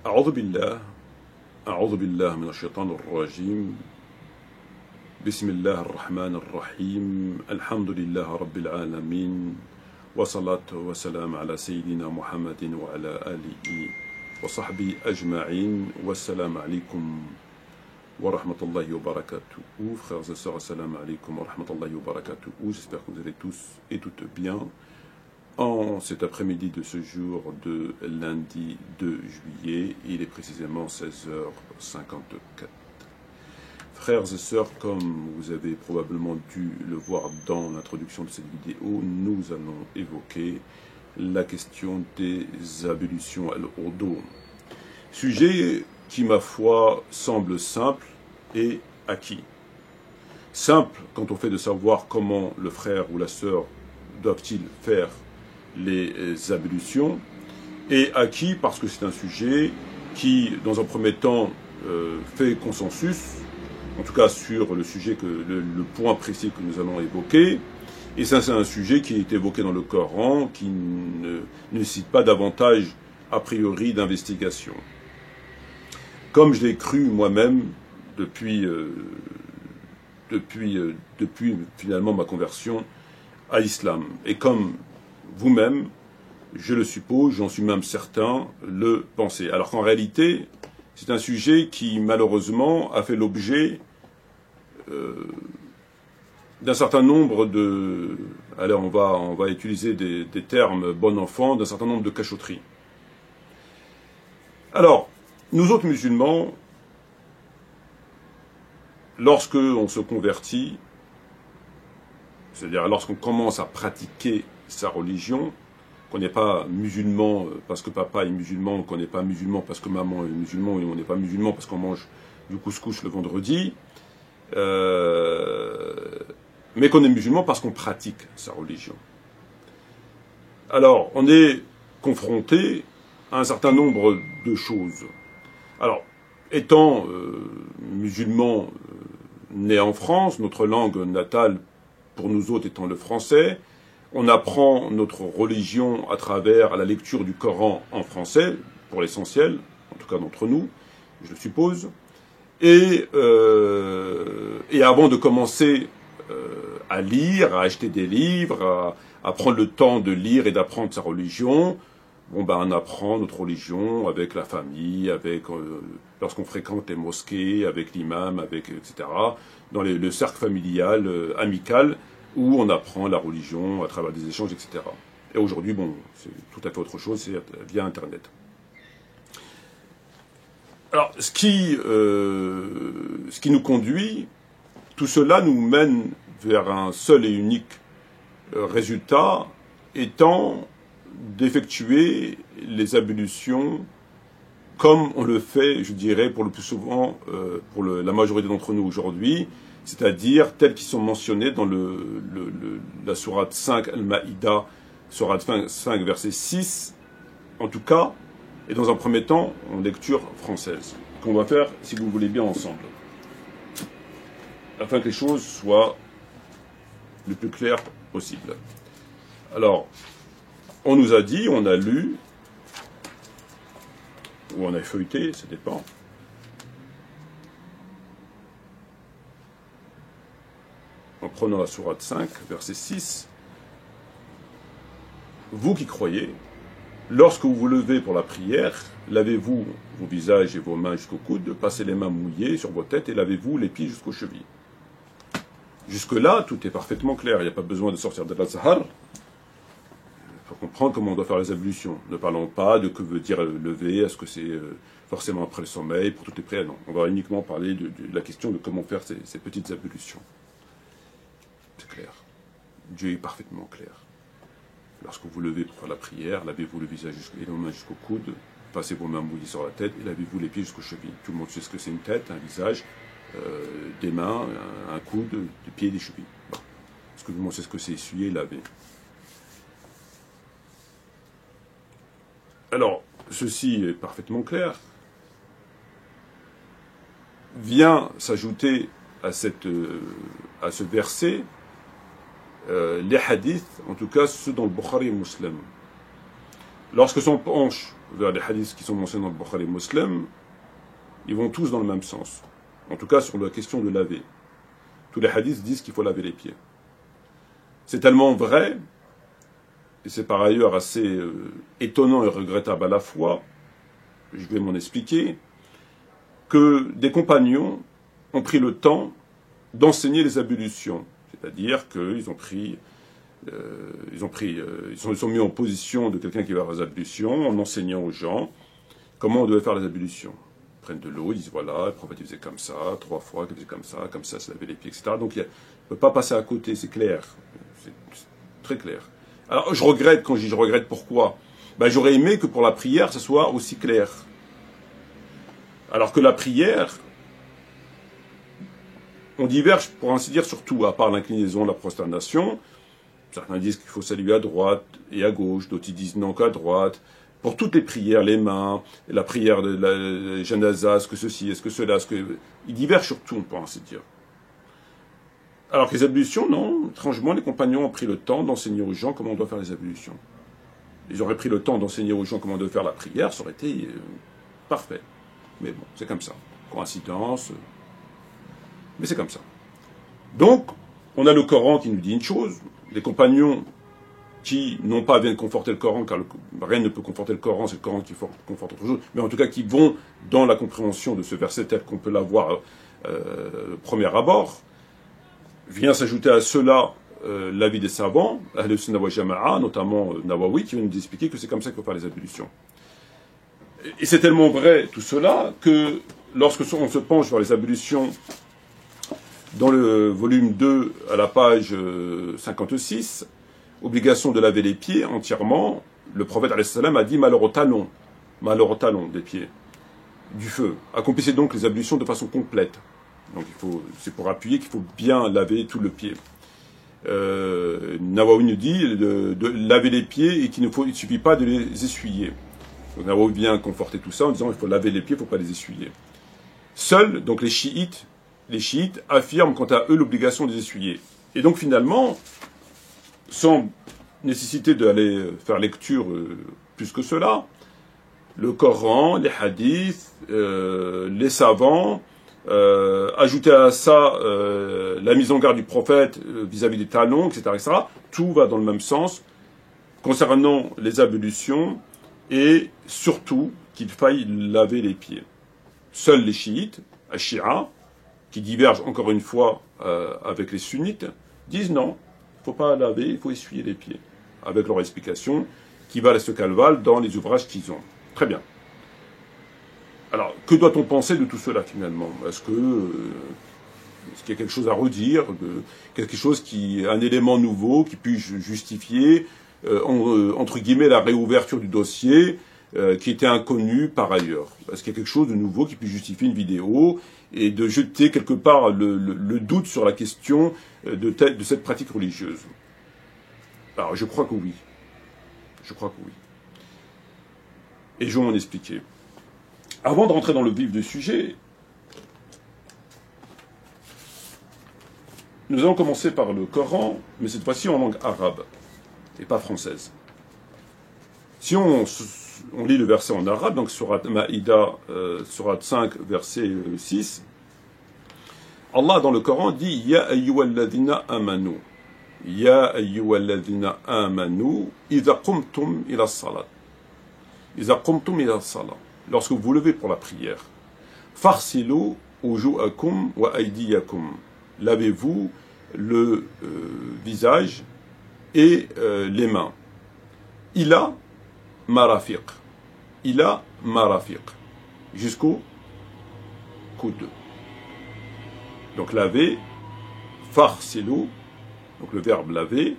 أعوذ بالله أعوذ بالله من الشيطان الرجيم بسم الله الرحمن الرحيم الحمد لله رب العالمين وصلاة وسلام على سيدنا محمد وعلى آله وصحبه أجمعين والسلام عليكم ورحمة الله وبركاته. Frères et sœurs, assalamu alaikum wa rahmatullahi wa barakatuh. J'espère que vous allez tous et toutes bien en cet après-midi de ce jour de lundi 2 juillet. Il est précisément 16h54. Frères et sœurs, comme vous avez probablement dû le voir dans l'introduction de cette vidéo, nous allons évoquer la question des ablutions al-wudu. Sujet qui, ma foi, semble simple et acquis. Simple quant au fait de savoir comment le frère ou la sœur doivent-ils faire les ablutions, et acquis parce que c'est un sujet qui, dans un premier temps, fait consensus, en tout cas sur le sujet, le point précis que nous allons évoquer. Et ça, c'est un sujet qui est évoqué dans le Coran, qui ne nécessite pas davantage, a priori, d'investigation. Comme je l'ai cru moi-même depuis finalement ma conversion à l'islam. Et comme vous-même, je le suppose, j'en suis même certain, le pensez. Alors qu'en réalité, c'est un sujet qui, malheureusement, a fait l'objet d'un certain nombre de... Allez, on va utiliser des termes bon enfant, d'un certain nombre de cachotteries. Alors, nous autres musulmans, lorsque on se convertit, c'est-à-dire lorsqu'on commence à pratiquer sa religion, qu'on n'est pas musulman parce que papa est musulman, qu'on n'est pas musulman parce que maman est musulman, et on n'est pas musulman parce qu'on mange du couscous le vendredi, mais qu'on est musulman parce qu'on pratique sa religion. Alors, on est confronté à un certain nombre de choses. Alors, étant musulman né en France, notre langue natale pour nous autres étant le français, on apprend notre religion à travers la lecture du Coran en français, pour l'essentiel, en tout cas d'entre nous, je le suppose. Et avant de commencer à lire, à acheter des livres, à prendre le temps de lire et d'apprendre sa religion, on apprend notre religion avec la famille, lorsqu'on fréquente les mosquées, avec l'imam, etc., dans le cercle familial, amical, où on apprend la religion à travers des échanges, etc. Et aujourd'hui, c'est tout à fait autre chose, c'est via Internet. Alors, ce qui nous conduit, tout cela nous mène vers un seul et unique résultat, étant d'effectuer les ablutions comme on le fait, je dirais, pour le plus souvent, pour la majorité d'entre nous aujourd'hui, c'est-à-dire tels qu'ils sont mentionnés dans la sourate 5 Al-Maïda, sourate 5, verset 6, en tout cas, et dans un premier temps, en lecture française, qu'on va faire, si vous voulez bien, ensemble, afin que les choses soient le plus claires possible. Alors, on nous a dit, on a lu, ou on a feuilleté, ça dépend. En prenant la sourate 5, verset 6, vous qui croyez, lorsque vous vous levez pour la prière, lavez-vous vos visages et vos mains jusqu'au coude, passez les mains mouillées sur vos têtes et lavez-vous les pieds jusqu'aux chevilles. Jusque-là, tout est parfaitement clair, il n'y a pas besoin de sortir de l'Azhar pour comprendre comment on doit faire les ablutions. Ne parlons pas de que veut dire lever, est-ce que c'est forcément après le sommeil, pour toutes les prières, non. On va uniquement parler de la question de comment faire ces petites ablutions. C'est clair. Dieu est parfaitement clair. Lorsque vous levez pour faire la prière, lavez-vous le visage et les mains jusqu'au coude, passez vos mains mouillées sur la tête et lavez-vous les pieds jusqu'aux chevilles. Tout le monde sait ce que c'est une tête, un visage, des mains, un coude, des pieds et des chevilles. Bon. Est-ce que tout le monde sait ce que c'est essuyer et laver? Alors, ceci est parfaitement clair. Vient s'ajouter à ce verset les hadiths, en tout cas ceux dans le Bukhari et Muslim, Lorsque s'on penche vers les hadiths qui sont mentionnés dans le Bukhari Muslim, ils vont tous dans le même sens. En tout cas, sur la question de laver. Tous les hadiths disent qu'il faut laver les pieds. C'est tellement vrai, et c'est par ailleurs assez étonnant et regrettable à la fois, je vais m'en expliquer, que des compagnons ont pris le temps d'enseigner les ablutions. C'est-à-dire qu'ils ont ils sont mis en position de quelqu'un qui va faire les ablutions en enseignant aux gens comment on devait faire les ablutions. Ils prennent de l'eau, ils disent voilà, le prophète faisait comme ça, 3 fois, il faisait comme ça, se lavait les pieds, etc. Donc il ne peut pas passer à côté, c'est clair. C'est très clair. Alors je regrette, quand je dis je regrette, pourquoi? J'aurais aimé que pour la prière, ce soit aussi clair. Alors que la prière, on diverge pour ainsi dire sur tout, à part l'inclinaison, la prosternation. Certains disent qu'il faut saluer à droite et à gauche, d'autres disent non qu'à droite. Pour toutes les prières, les mains, la prière de la janaza, est-ce que ceci, est-ce que cela, ils divergent sur tout, pour ainsi dire. Alors que les ablutions, non. Étrangement, les compagnons ont pris le temps d'enseigner aux gens comment on doit faire les ablutions. Ils auraient pris le temps d'enseigner aux gens comment on doit faire la prière, ça aurait été parfait. Mais bon, c'est comme ça. Coïncidence. Mais c'est comme ça. Donc, on a le Coran qui nous dit une chose. Les compagnons qui, non pas viennent conforter le Coran, car rien ne peut conforter le Coran, c'est le Coran qui conforte autre chose, mais en tout cas qui vont dans la compréhension de ce verset tel qu'on peut l'avoir premier abord, vient s'ajouter à cela l'avis des savants, Ahl Sunnah wa Jama'a, notamment Nawawi, qui vient nous expliquer que c'est comme ça qu'il faut faire les ablutions. Et c'est tellement vrai tout cela que lorsque on se penche vers les ablutions dans le volume 2 à la page 56, obligation de laver les pieds entièrement, le prophète alayhi salam a dit malheur au talon des pieds, du feu. Accomplissez donc les ablutions de façon complète. Donc c'est pour appuyer qu'il faut bien laver tout le pied. Nawawi nous dit de laver les pieds et qu'il ne suffit pas de les essuyer. Donc Nawawi vient conforter tout ça en disant il faut laver les pieds, il ne faut pas les essuyer. Seuls, donc les chiites affirment quant à eux l'obligation de les essuyer. Et donc finalement, sans nécessité d'aller faire lecture plus que cela, le Coran, les hadiths, les savants, ajouter à ça la mise en garde du prophète vis-à-vis des talons, etc., tout va dans le même sens concernant les ablutions et surtout qu'il faille laver les pieds. Seuls les chiites, Ashia, qui divergent encore une fois avec les sunnites, disent non, il ne faut pas laver, il faut essuyer les pieds, avec leur explication qui valent ce qu'elles valent dans les ouvrages qu'ils ont. Très bien. Alors, que doit-on penser de tout cela finalement? Est-ce qu'il y a quelque chose à redire, quelque chose un élément nouveau qui puisse justifier, entre guillemets, la réouverture du dossier qui était inconnu par ailleurs? Est-ce qu'il y a quelque chose de nouveau qui puisse justifier une vidéo et de jeter quelque part le doute sur la question de cette pratique religieuse? Alors, je crois que oui. Je crois que oui. Et je vais m'en expliquer. Avant de rentrer dans le vif du sujet, nous allons commencer par le Coran, mais cette fois-ci en langue arabe, et pas française. Si on lit le verset en arabe, donc Surat Maïda, Surat 5, verset 6, Allah dans le Coran dit « Ya ayyuhalladhina amanu » « Ya ayyuhalladhina amanu idha qumtum ila salat » « Idha qumtum ila salat » lorsque vous vous levez pour la prière. Farsilu wujuhakum wa aydiyakum. Lavez-vous le visage et les mains. Ila marafiq. Ila marafiq. Jusqu'au coude. Donc laver, farsilu, donc le verbe laver,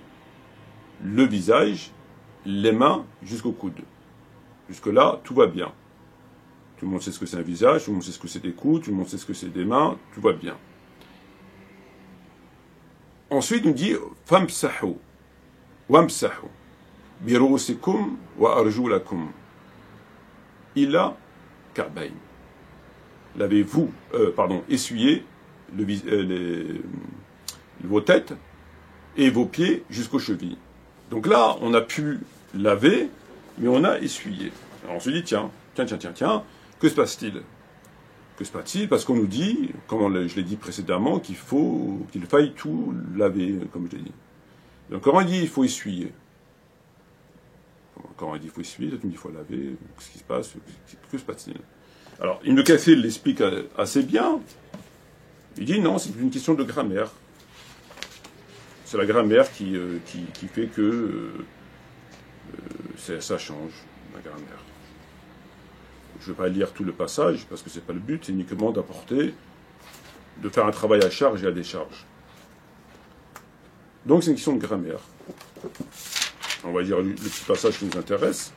le visage, les mains jusqu'au coude. Jusque-là, tout va bien. Tout le monde sait ce que c'est un visage, tout le monde sait ce que c'est des coudes, tout le monde sait ce que c'est des mains, tout va bien. Ensuite, on dit famsahu, wamsahu, birusikum wa arjulakum, ila ka'bayn. Lavez-vous, essuyez vos têtes et vos pieds jusqu'aux chevilles. Donc là, on a pu laver mais on a essuyé. Alors on se dit, tiens, que se passe-t-il? Que se passe-t-il? Parce qu'on nous dit, comme je l'ai dit précédemment, qu'il faille tout laver, comme je l'ai dit. Donc, le Coran dit, il faut essuyer. Le Coran dit, il faut essuyer, toi tu me dis, il faut laver. Qu'est-ce qui se passe? Que se passe-t-il? Alors, Ibn Kathir l'explique assez bien. Il dit, non, c'est une question de grammaire. C'est la grammaire qui fait que ça change, la grammaire. Je ne vais pas lire tout le passage, parce que c'est pas le but, c'est uniquement de faire un travail à charge et à décharge. Donc c'est une question de grammaire. On va dire le petit passage qui nous intéresse.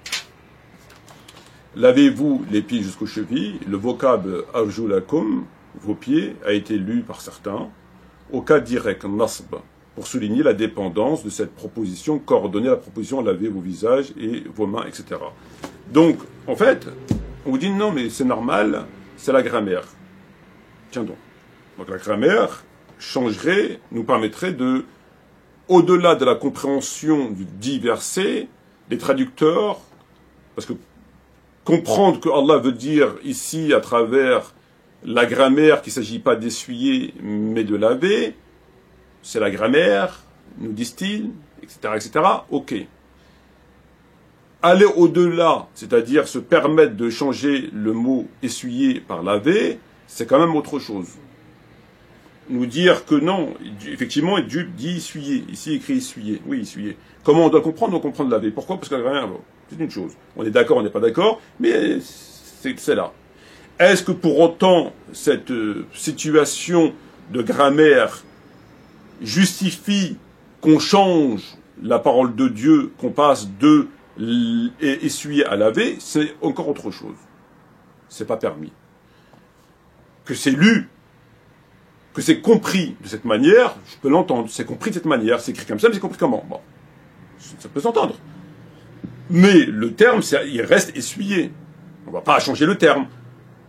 Lavez-vous les pieds jusqu'aux chevilles. Le vocable arjulakum, vos pieds, a été lu par certains, au cas direct, nasb, pour souligner la dépendance de cette proposition, coordonner la proposition lavez vos visages et vos mains, etc. Donc, en fait, on vous dit non, mais c'est normal, c'est la grammaire. Tiens donc. Donc la grammaire changerait, nous permettrait de, au-delà de la compréhension du dit verset, les traducteurs, parce que comprendre que Allah veut dire ici, à travers la grammaire, qu'il ne s'agit pas d'essuyer, mais de laver, c'est la grammaire, nous disent-ils, etc., etc., ok. Aller au-delà, c'est-à-dire se permettre de changer le mot essuyer par laver, c'est quand même autre chose. Nous dire que non, effectivement, Dieu dit essuyer, ici écrit essuyer, oui, essuyer. Comment on doit comprendre? On doit comprendre laver. Pourquoi? Parce que la grammaire, c'est une chose. On est d'accord, on n'est pas d'accord, mais c'est là. Est-ce que pour autant, cette situation de grammaire justifie qu'on change la parole de Dieu, qu'on passe de essuyer à laver? C'est encore autre chose. C'est pas permis. Que c'est lu, que c'est compris de cette manière, je peux l'entendre. C'est compris de cette manière, c'est écrit comme ça, mais c'est compris comment? Bon, ça peut s'entendre. Mais le terme, il reste essuyé. On va pas changer le terme.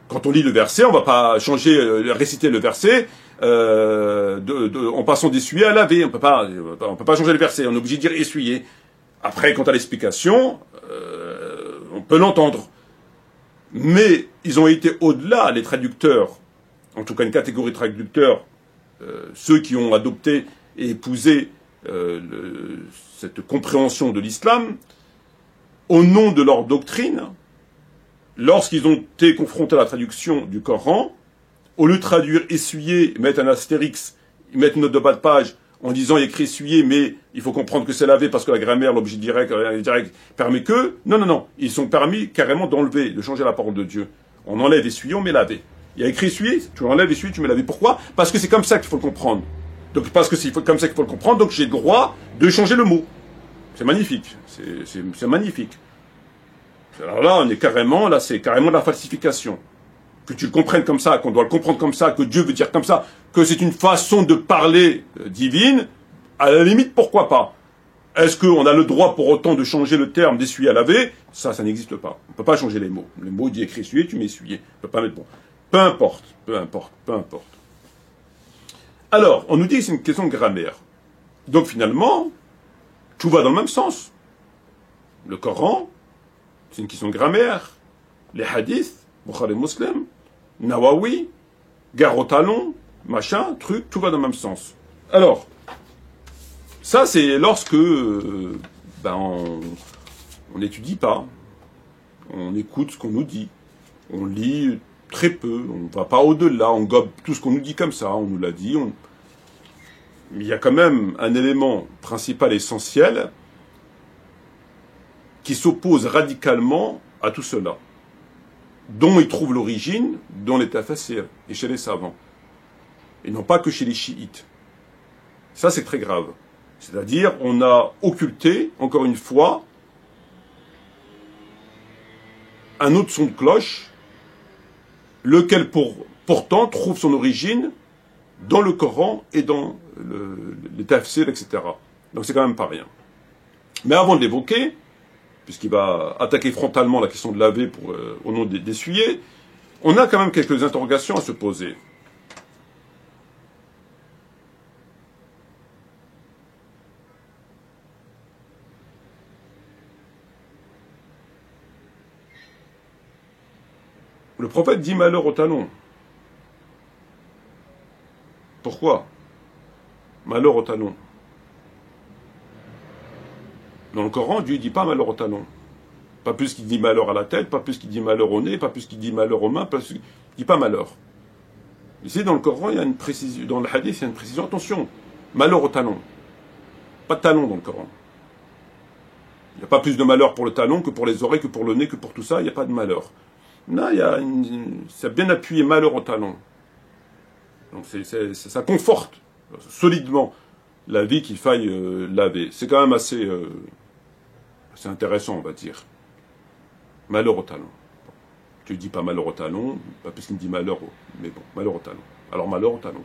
Quand on lit le verset, on va pas changer, réciter le verset en passant d'essuyer à laver. On peut pas changer le verset. On est obligé de dire essuyer. Après, quant à l'explication, on peut l'entendre. Mais ils ont été au-delà, les traducteurs, en tout cas une catégorie de traducteurs, ceux qui ont adopté et épousé cette compréhension de l'islam, au nom de leur doctrine, lorsqu'ils ont été confrontés à la traduction du Coran, au lieu de traduire essuyer, mettre un astérix, mettre une note de bas de page en disant il y a écrit essuyer, mais il faut comprendre que c'est laver parce que la grammaire, l'objet direct permet que. Non. Ils sont permis carrément d'enlever, de changer la parole de Dieu. On enlève essuyer, on met laver. Il y a écrit essuyer, tu enlèves essuyer, tu mets laver. Pourquoi? Parce que c'est comme ça qu'il faut le comprendre. Donc parce que c'est comme ça qu'il faut le comprendre, donc j'ai le droit de changer le mot. C'est magnifique. C'est magnifique. Alors là, c'est carrément de la falsification. Que tu le comprennes comme ça, qu'on doit le comprendre comme ça, que Dieu veut dire comme ça, que c'est une façon de parler divine, à la limite, pourquoi pas? Est-ce qu'on a le droit pour autant de changer le terme d'essuyer à laver? Ça n'existe pas. On ne peut pas changer les mots. Les mots dit écrit essuyer, tu mets essuyer. On ne peut pas mettre bon. Peu importe. Alors, on nous dit que c'est une question de grammaire. Donc finalement, tout va dans le même sens. Le Coran, c'est une question de grammaire. Les hadiths, Bukhari Muslim, Nawawi, gare au talon, machin, truc, tout va dans le même sens. Alors, ça c'est lorsque on n'étudie pas, on écoute ce qu'on nous dit, on lit très peu, on ne va pas au-delà, on gobe tout ce qu'on nous dit comme ça, on nous l'a dit. Mais il y a quand même un élément principal, essentiel, qui s'oppose radicalement à tout cela, dont il trouve l'origine dans les tafassirs et chez les savants, et non pas que chez les chiites. Ça, c'est très grave. C'est-à-dire, on a occulté, encore une fois, un autre son de cloche, lequel pourtant trouve son origine dans le Coran et dans les tafsirs, etc. Donc c'est quand même pas rien. Mais avant de l'évoquer, puisqu'il va attaquer frontalement la question de laver au nom d'essuyer, on a quand même quelques interrogations à se poser. Le prophète dit malheur au talon. Pourquoi? Malheur au talon. Dans le Coran, Dieu ne dit pas malheur au talon. Pas plus qu'il dit malheur à la tête, pas plus qu'il dit malheur au nez, pas plus qu'il dit malheur aux mains, pas plus qu'il ne dit pas malheur. Ici, dans le Coran, il y a une précision, dans le hadith, il y a une précision. Attention, malheur au talon. Pas de talon dans le Coran. Il n'y a pas plus de malheur pour le talon que pour les oreilles, que pour le nez, que pour tout ça. Il n'y a pas de malheur. Là, c'est bien appuyé malheur au talon. Donc ça conforte solidement la vie qu'il faille laver. C'est quand même assez intéressant, on va dire. Malheur au talon. Tu ne dis pas malheur au talon, pas parce qu'il me dit malheur, mais bon, malheur au talon. Alors malheur au talon.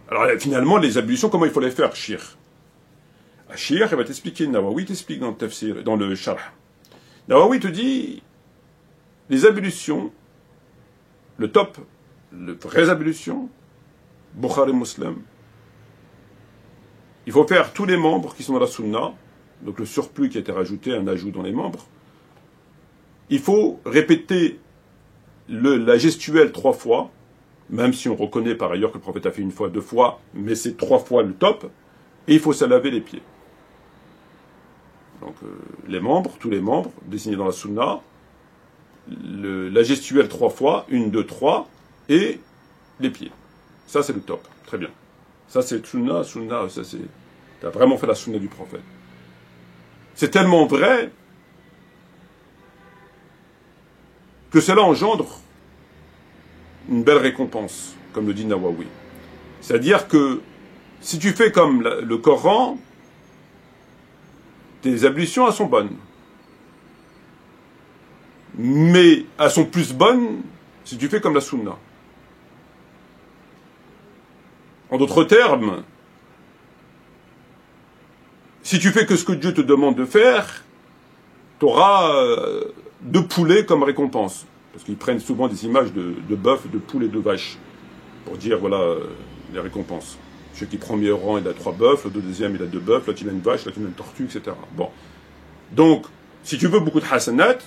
Alors finalement, les ablutions, comment il faut les faire, Shir? Shir, il va t'expliquer, Nawawi t'explique dans le tafsir, dans le sharh. Nawawi te dit, les ablutions, le top, les vraies ablutions, Bukhari Muslim, il faut faire tous les membres qui sont dans la sunna, donc le surplus qui a été rajouté, un ajout dans les membres. Il faut répéter la gestuelle 3 fois, même si on reconnaît par ailleurs que le prophète a fait 1 fois, 2 fois, mais c'est 3 fois le top, et il faut se laver les pieds. Donc les membres, tous les membres, dessinés dans la sunna, la gestuelle 3 fois, 1, 2, 3, et les pieds. Ça c'est le top, très bien. Ça c'est sunna, ça c'est... Tu as vraiment fait la sunna du prophète. C'est tellement vrai que cela engendre une belle récompense, comme le dit Nawawi. C'est-à-dire que si tu fais comme le Coran, tes ablutions, elles sont bonnes. Mais elles sont plus bonnes si tu fais comme la sunna. En d'autres termes, si tu fais que ce que Dieu te demande de faire, tu auras 2 poulets comme récompense. Parce qu'ils prennent souvent des images de bœuf, de poules et de vaches. Pour dire, voilà, les récompenses. Celui qui prend le meilleur rang, il a 3 bœufs, le deuxième, il a 2 bœufs, l'autre, il a une vache, l'autre, il a une tortue, etc. Bon. Donc, si tu veux beaucoup de hasanat,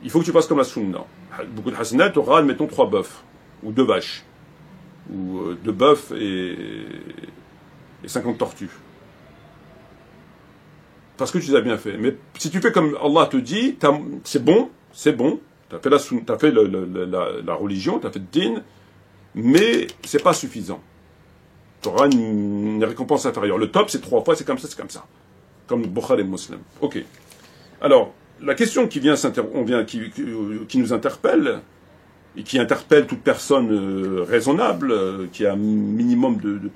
il faut que tu fasses comme la sunna. Beaucoup de hasanat, tu auras, admettons, 3 bœufs. Ou 2 vaches. Ou 2 bœufs et 50 tortues. Parce que tu les as bien fait. Mais si tu fais comme Allah te dit, c'est bon, tu as fait la religion, tu as fait le din, mais c'est pas suffisant. Tu auras une récompense inférieure. Le top, c'est 3 fois, c'est comme ça, c'est comme ça. Comme le Bukhari Muslim. Ok. Alors, la question qui nous interpelle, et qui interpelle toute personne raisonnable, qui a un minimum de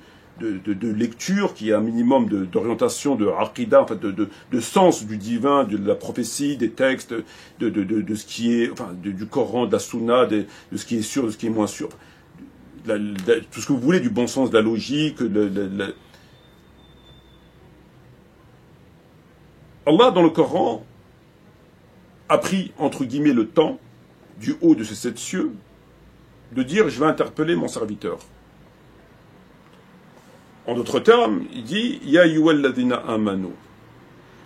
lecture, qui a un minimum d'orientation, de aqidah, en fait, de sens du divin, de la prophétie, des textes, de ce qui est, enfin, du Coran, de la Sunna, de ce qui est sûr, de ce qui est moins sûr, tout ce que vous voulez, du bon sens, de la logique, Allah, dans le Coran, a pris, entre guillemets, le temps, du haut de ces 7 cieux, de dire « je vais interpeller mon serviteur ». En d'autres termes, il dit « Ya ayyuhal ladhina amanu ».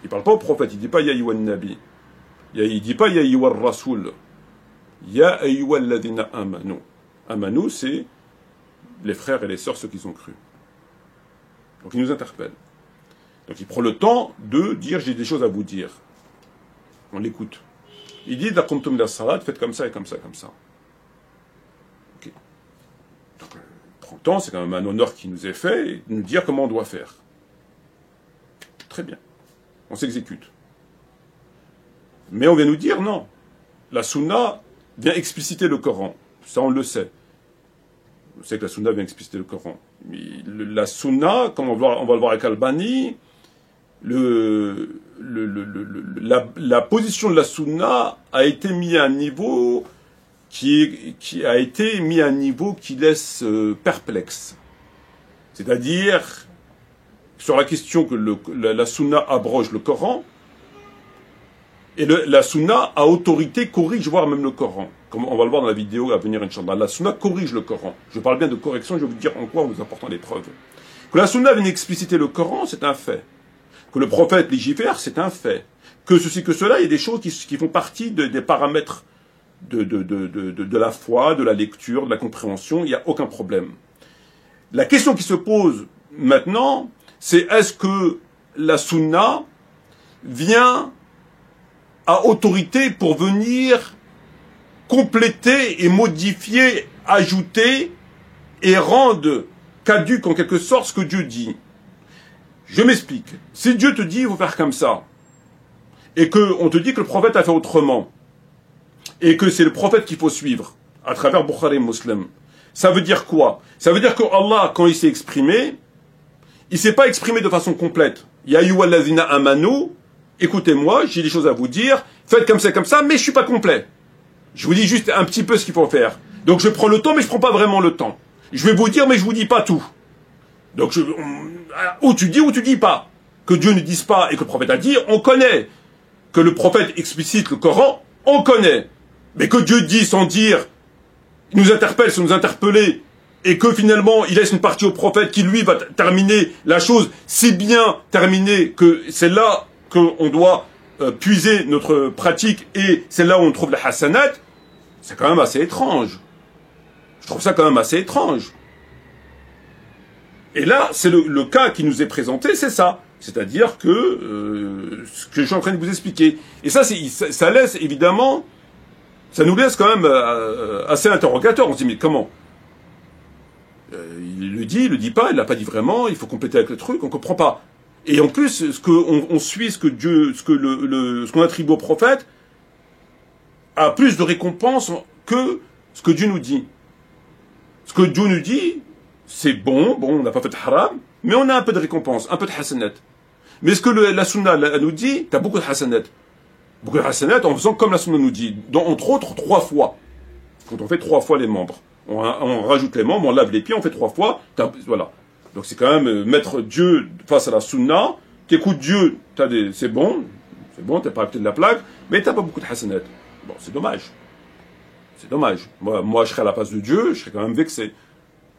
Il ne parle pas au prophète, il ne dit pas « Ya ayyuhal nabi ». Il ne dit pas « Ya ayyuhal rasoul ». « Ya ayyuhal ladhina amanu ». Amanu, c'est les frères et les sœurs, ceux qui ont cru. Donc il nous interpelle. Donc il prend le temps de dire « j'ai des choses à vous dire ». On l'écoute. Il dit « Daqumtum la salat », faites comme ça et comme ça, comme ça. Ok. Donc, prend le temps, c'est quand même un honneur qui nous est fait, de nous dire comment on doit faire. Très bien. On s'exécute. Mais on vient nous dire non. La sunna vient expliciter le Coran. Ça, on le sait. On sait que la sunna vient expliciter le Coran. Mais la sunna, comme on va le voir avec Albani, la position de la sunna a été mise à un niveau qui laisse perplexe. C'est-à-dire, sur la question que la sunna abroge le Coran, et la sunna à autorité corrige, voire même le Coran. Comme on va le voir dans la vidéo à venir, Inch'Allah. La sunna corrige le Coran. Je parle bien de correction, je vais vous dire en quoi en vous apportant les preuves. Que la sunna vienne expliciter le Coran, c'est un fait. Que le prophète légifère, c'est un fait. Que ceci, que cela, il y a des choses qui font partie des paramètres de la foi, de la lecture, de la compréhension, il n'y a aucun problème. La question qui se pose maintenant, c'est est-ce que la sunna vient à autorité pour venir compléter et modifier, ajouter et rendre caduque en quelque sorte ce que Dieu dit. Je m'explique. Si Dieu te dit il faut faire comme ça, et qu'on te dit que le prophète a fait autrement, et que c'est le prophète qu'il faut suivre, à travers Bukhari et Muslim, ça veut dire quoi? Ça veut dire que Allah, quand il s'est exprimé, il s'est pas exprimé de façon complète. Ya ayyuhallazina amanu, écoutez-moi, j'ai des choses à vous dire, faites comme ça, mais je suis pas complet. Je vous dis juste un petit peu ce qu'il faut faire. Donc je prends le temps, mais je prends pas vraiment le temps. Je vais vous dire, mais je vous dis pas tout. Donc ou tu dis pas. Que Dieu ne dise pas et que le prophète a dit, on connaît. Que le prophète explicite le Coran, on connaît. Mais que Dieu dit sans dire, il nous interpelle sans nous interpeller, et que finalement il laisse une partie au prophète qui lui va terminer la chose si bien terminée que c'est là qu'on doit puiser notre pratique et c'est là où on trouve la hasanat, c'est quand même assez étrange. Je trouve ça quand même assez étrange. Et là, c'est le cas qui nous est présenté, c'est ça. C'est-à-dire que ce que je suis en train de vous expliquer. Et ça laisse évidemment, ça nous laisse quand même assez interrogateur. On se dit, mais comment il le dit pas, il l'a pas dit vraiment, il faut compléter avec le truc, on comprend pas. Et en plus, on suit ce qu'on attribue au prophète a plus de récompense que ce que Dieu nous dit. Ce que Dieu nous dit, c'est bon, on n'a pas fait de haram, mais on a un peu de récompense, un peu de hasanat. Mais ce que la sunna elle nous dit, t'as beaucoup de hasanat. Beaucoup de hasanat en faisant comme la sunna nous dit, entre autres 3 fois. Quand on fait 3 fois les membres. On rajoute les membres, on lave les pieds, on fait 3 fois, voilà. Donc c'est quand même mettre Dieu face à la sunna, t'écoutes Dieu, c'est bon, t'es pas à côté de la plaque, mais t'as pas beaucoup de hasanat. Bon, c'est dommage. C'est dommage. Moi, je serais à la place de Dieu, je serais quand même vexé.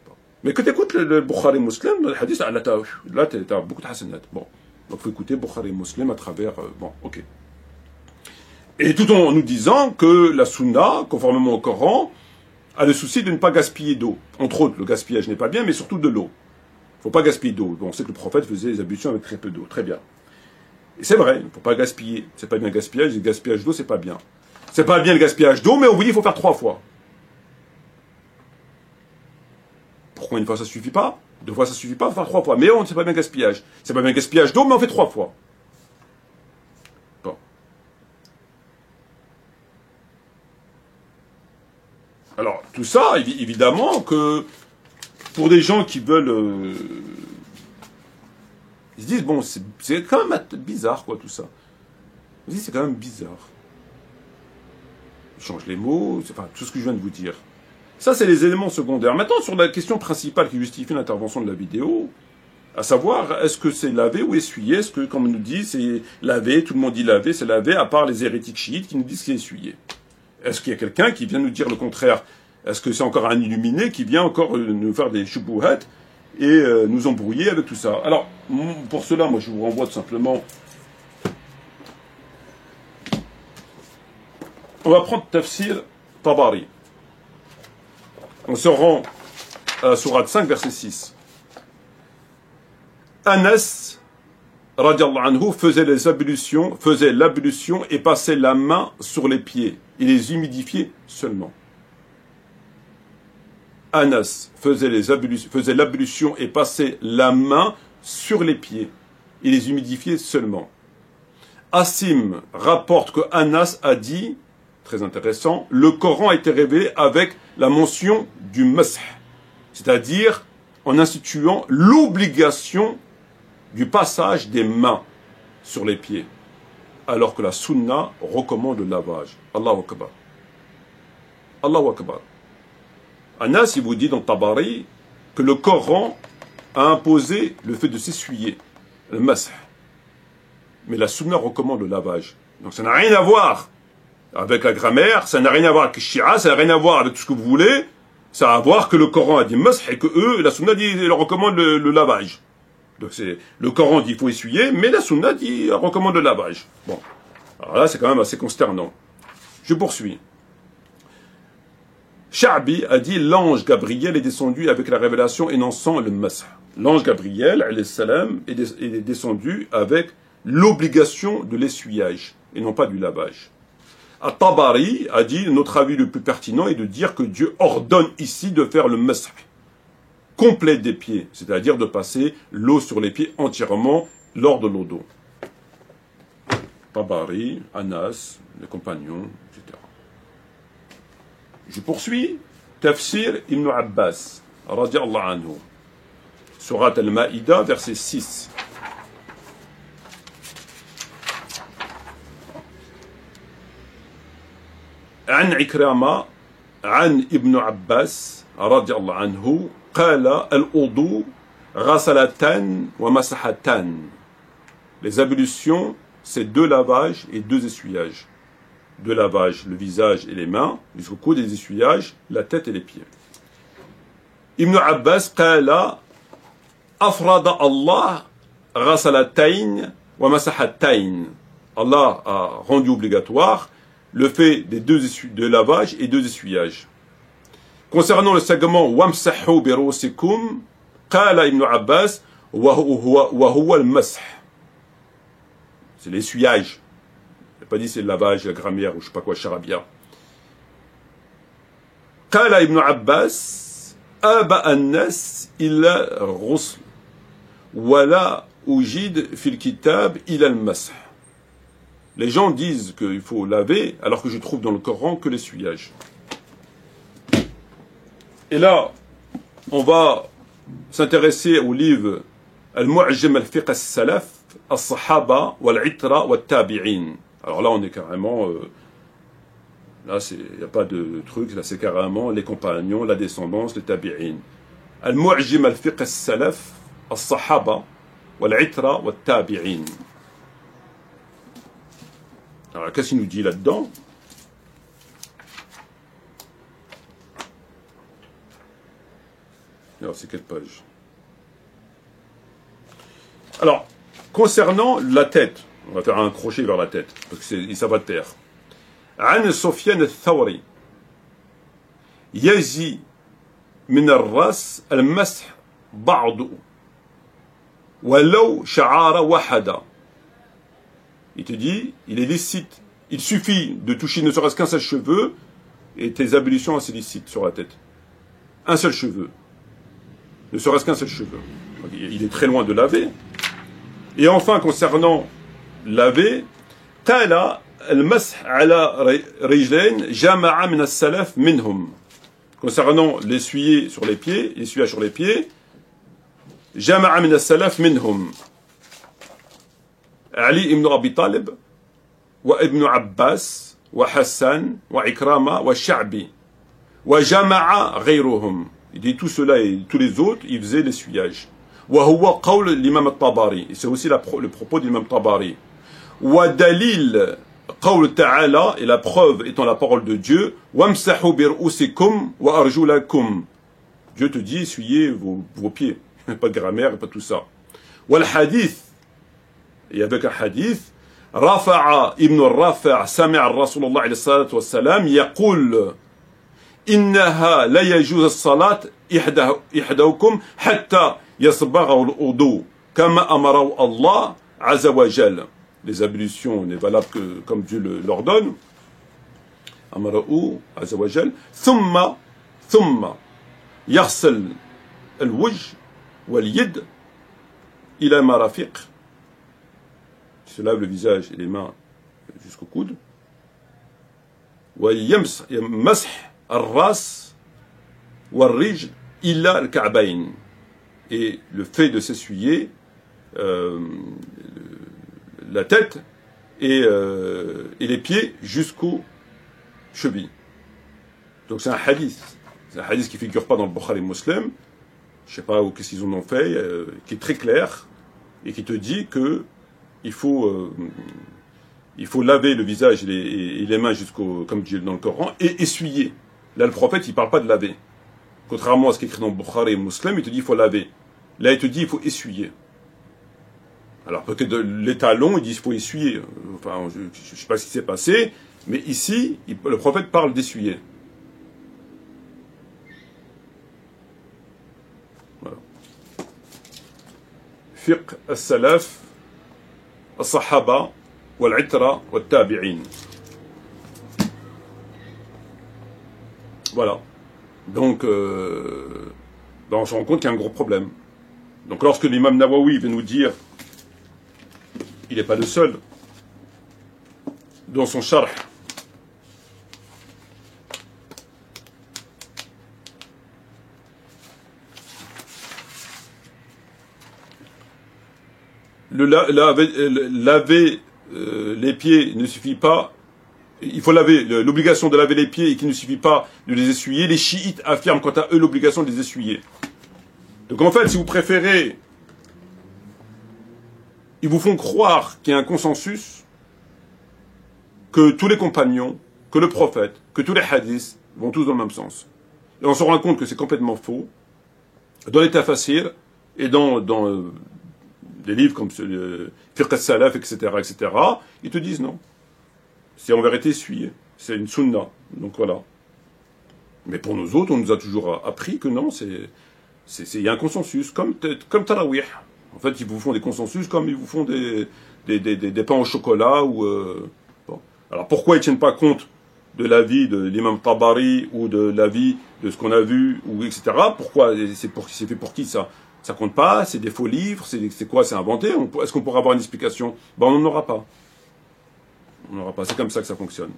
Bon. Mais que t'écoutes le Bukhari Muslim, le hadith, là, t'as beaucoup de hasanat. Bon. Donc, il faut écouter Bukhari Muslim à travers, bon, ok. Et tout en nous disant que la sunna, conformément au Coran, a le souci de ne pas gaspiller d'eau. Entre autres, le gaspillage n'est pas bien, mais surtout de l'eau. Il ne faut pas gaspiller d'eau. Bon, on sait que le prophète faisait les ablutions avec très peu d'eau. Très bien. Et c'est vrai, il ne faut pas gaspiller. C'est pas bien le gaspillage, le gaspillage d'eau, c'est pas bien. C'est pas bien le gaspillage d'eau, mais on vous dit qu'il faut faire 3 fois. Pourquoi une fois ça suffit pas? 2 fois ça suffit pas, il faut faire 3 fois. Mais c'est pas bien le gaspillage. C'est pas bien le gaspillage d'eau, mais on fait 3 fois. Bon. Alors, tout ça, évidemment que pour des gens qui veulent... ils se disent, bon, c'est quand même bizarre, quoi, tout ça. Ils se disent, c'est quand même bizarre. Ils changent les mots, enfin, tout ce que je viens de vous dire. Ça, c'est les éléments secondaires. Maintenant, sur la question principale qui justifie l'intervention de la vidéo, à savoir, est-ce que c'est laver ou essuyer? Est-ce que, comme on nous dit, c'est laver, tout le monde dit laver, c'est laver, à part les hérétiques chiites qui nous disent que c'est essuyer. Est-ce qu'il y a quelqu'un qui vient nous dire le contraire? Est-ce que c'est encore un illuminé qui vient encore nous faire des choubouhats et nous embrouiller avec tout ça? Alors, pour cela, moi, je vous renvoie tout simplement... On va prendre Tafsir Tabari. On se rend à Sourate 5, verset 6. Anas, radiallahu anhu, faisait l'ablution et passait la main sur les pieds. Il les humidifiait seulement. Anas faisait l'ablution et passait la main sur les pieds. Il les humidifiait seulement. Asim rapporte que Anas a dit, très intéressant, le Coran a été révélé avec la mention du masah, c'est-à-dire en instituant l'obligation du passage des mains sur les pieds, alors que la sunna recommande le lavage. Allahu Akbar. Allahu Akbar. Anas, il vous dit dans Tabari que le Coran a imposé le fait de s'essuyer, le masah. Mais la sunna recommande le lavage. Donc ça n'a rien à voir avec la grammaire, ça n'a rien à voir avec le shia, ça n'a rien à voir avec tout ce que vous voulez. Ça a à voir que le Coran a dit masah et que eux, la sunna dit, elle recommande le lavage. Donc le Coran dit il faut essuyer, mais la sunna dit elle recommande le lavage. Bon, alors là c'est quand même assez consternant. Je poursuis. Sha'bi a dit l'ange Gabriel est descendu avec la révélation énonçant le masah. L'ange Gabriel, alayhi salam, est descendu avec l'obligation de l'essuyage et non pas du lavage. At-Tabari a dit notre avis le plus pertinent est de dire que Dieu ordonne ici de faire le masah complet des pieds, c'est-à-dire de passer l'eau sur les pieds entièrement lors de l'eau d'eau. Tabari, Anas, les compagnons, etc. Je poursuis. Tafsir Ibn Abbas, radiallahu anhu. Surat al-Ma'ida, verset 6. عن عكرمة عن ابن عباس رضي الله عنه قال الوضوء غسلتان ومسحتان. Les ablutions, c'est 2 lavages et 2 essuyages. 2 lavages, le visage et les mains, jusqu'au coude, des essuyages, la tête et les pieds. Ibn Abbas قال أفرض الله غسلتين ومسحتين. Allah a rendu obligatoire le fait des 2 lavages et 2 essuyages. Concernant le segment وَامْسَحُوا بِرُؤُوسِكُمْ قال Ibn Abbas وَهُوَ الْمَسْحِ. C'est l'essuyage. Il n'a pas dit c'est le lavage, la grammaire ou je sais pas quoi, charabia. قال Ibn Abbas أَبَأَ النَّاسِ إِلَّا الغُسْلِ وَلَا أُجِدْ فِي الْكِتَابِ إِلَّا الْمَسْحِ. Les gens disent qu'il faut laver, alors que je trouve dans le Coran que l'essuyage. Et là, on va s'intéresser au livre Al-Mu'jam al-Fiqh al-Salaf, al-Sahaba, wal-Itra, wal-Tabi'in. Alors là, on est carrément... là, il n'y a pas de truc, là, c'est carrément les compagnons, la descendance, les Tabi'in. Al-Mu'jam al-Fiqh al-Salaf, al-Sahaba, wal-Itra, wal-Tabi'in. Alors, qu'est-ce qu'il nous dit là-dedans? Alors, c'est quelle page? Alors, concernant la tête, on va faire un crochet vers la tête, parce que ça va de pair. عن سفيان الثوري يجي من الرأس المسح بعض ولو شعار واحدة. Il te dit, il est licite. Il suffit de toucher ne serait-ce qu'un seul cheveu et tes ablutions sont licites sur la tête. Un seul cheveu. Ne serait-ce qu'un seul cheveu. Il est très loin de laver. Et enfin, concernant laver, Tala al-mash ala rijlain jama'a min as-salaf minhum. Concernant l'essuyer sur les pieds, l'essuyage sur les pieds, jama'a min as-salaf minhum. علي ibn Abi Talib وابن عباس وحسن وعكرمة والشعبي وجمع غيرهم. Il dit tout cela et tous les autres, ils faisaient l'essuyage. وهو قول l'imam al-Tabari. Et c'est aussi le propos de l'imam al-Tabari. ودليل قول تعالى, et la preuve étant la parole de Dieu, وامسحوا برؤوسكم وأرجلكم. Dieu te dit, essuyez vos pieds. Pas de grammaire, pas tout ça. والحديث, et avec un hadith, رفع ابن الرافع سمع الرسول الله عليه الصلاة والسلام يقول إنها لا يجوز الصلاة إحداكم حتى يصبغ الوضوء كما أمره الله عز وجل. Les ablutions n'est valable que comme Dieu l'ordonne. أمره عز وجل. ثم يغسل الوجه واليد إلى مرافق. Se lave le visage et les mains jusqu'au coude. ويمسح الراس والرجل إلى الكعبين. Et le fait de s'essuyer la tête et les pieds jusqu'aux chevilles. Donc c'est un hadith. C'est un hadith qui ne figure pas dans le Bukhari Muslim. Je ne sais pas qu'est-ce qu'ils en ont fait, qui est très clair et qui te dit que il faut laver le visage et les mains jusqu'au, comme dit dans le Coran, et essuyer. Là, le prophète, il ne parle pas de laver. Contrairement à ce qui est écrit dans le Bukhari Muslim, il te dit il faut laver. Là, il te dit il faut essuyer. Alors peut-être les talons, ils disent il faut essuyer. Enfin, je ne sais pas ce qui s'est passé, mais ici, le prophète parle d'essuyer. فقه السلف الصحابة والعترة والتابعين. Voilà. Donc, on se rend compte qu'il y a un gros problème. Donc lorsque l'imam Nawawi veut nous dire, il n'est pas le seul, dans son sharh, laver les pieds ne suffit pas. Il faut laver, l'obligation de laver les pieds et qu'il ne suffit pas de les essuyer. Les chiites affirment quant à eux l'obligation de les essuyer. Donc en fait, si vous préférez, ils vous font croire qu'il y a un consensus, que tous les compagnons, que le prophète, que tous les hadiths vont tous dans le même sens. Et on se rend compte que c'est complètement faux. Dans les tafasir et dans des livres comme Fiqh al-Salaf, etc., ils te disent non. C'est en vérité essuyé. C'est une sunna. Donc voilà. Mais pour nous autres, on nous a toujours appris que non, il y a un consensus, comme Tarawih. En fait, ils vous font des consensus comme ils vous font des pains au chocolat. Bon. Alors pourquoi ils ne tiennent pas compte de l'avis de l'imam Tabari ou de l'avis de ce qu'on a vu, ou etc. Pourquoi c'est fait pour qui ça? Ça compte pas, c'est des faux livres, c'est quoi? C'est inventé? Est-ce qu'on pourra avoir une explication? Ben, on n'en aura pas. On n'aura pas. C'est comme ça que ça fonctionne.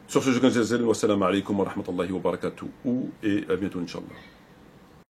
Sur ce, je vous remercie. Wassalamu alaikum wa rahmatullahi wa barakatuh. Et à bientôt, Inch'Allah.